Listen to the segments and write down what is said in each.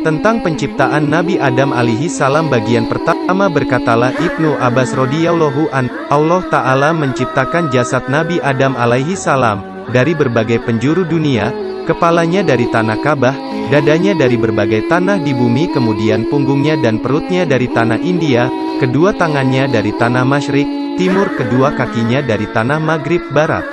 Tentang penciptaan Nabi Adam alaihi salam bagian pertama berkatalah Ibnu Abbas radhiyallahu an, Allah Ta'ala menciptakan jasad Nabi Adam alaihi salam dari berbagai penjuru dunia, kepalanya dari tanah Ka'bah, dadanya dari berbagai tanah di bumi, kemudian punggungnya dan perutnya dari tanah India, kedua tangannya dari tanah Masyrik, Timur, kedua kakinya dari tanah Maghrib, Barat.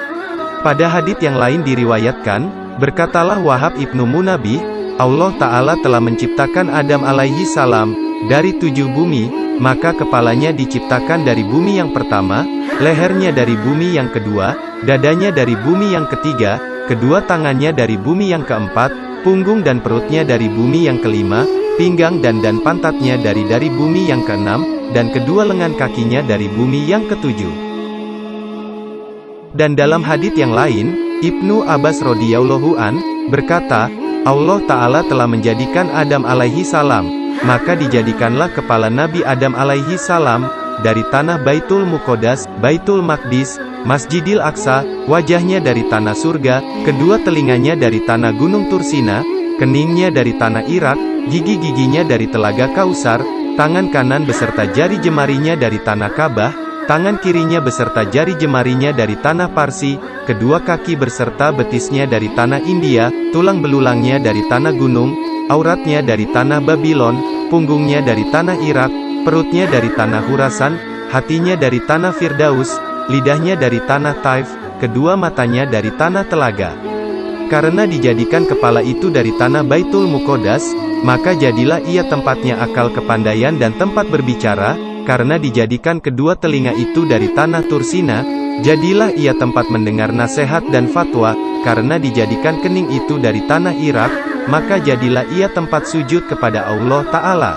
Pada hadits yang lain diriwayatkan, berkatalah Wahab ibnu Munabbih, Allah Ta'ala telah menciptakan Adam alaihi salam dari 7 bumi, maka kepalanya diciptakan dari bumi yang pertama, lehernya dari bumi yang kedua, dadanya dari bumi yang ketiga, kedua tangannya dari bumi yang keempat, punggung dan perutnya dari bumi yang kelima, pinggang dan pantatnya dari bumi yang keenam, dan kedua lengan kakinya dari bumi yang ketujuh. Dan dalam hadits yang lain, Ibnu Abbas radhiyallahu an berkata, Allah Ta'ala telah menjadikan Adam alaihi salam, maka dijadikanlah kepala Nabi Adam alaihi salam dari tanah Baitul Muqaddas, Baitul Maqdis, Masjidil Aqsa, wajahnya dari tanah surga, kedua telinganya dari tanah Gunung Tursina, keningnya dari tanah Irak, gigi-giginya dari Telaga Kausar, tangan kanan beserta jari jemarinya dari tanah Ka'bah, tangan kirinya beserta jari jemarinya dari tanah Parsi, kedua kaki beserta betisnya dari tanah India, tulang belulangnya dari tanah gunung, auratnya dari tanah Babylon, punggungnya dari tanah Irak, perutnya dari tanah Khurasan, hatinya dari tanah Firdaus, lidahnya dari tanah Taif, kedua matanya dari tanah Telaga. Karena dijadikan kepala itu dari tanah Baitul Muqaddas, maka jadilah ia tempatnya akal kepandaian dan tempat berbicara. Karena dijadikan kedua telinga itu dari tanah Tursina, jadilah ia tempat mendengar nasihat dan fatwa. Karena dijadikan kening itu dari tanah Irak, maka jadilah ia tempat sujud kepada Allah Ta'ala.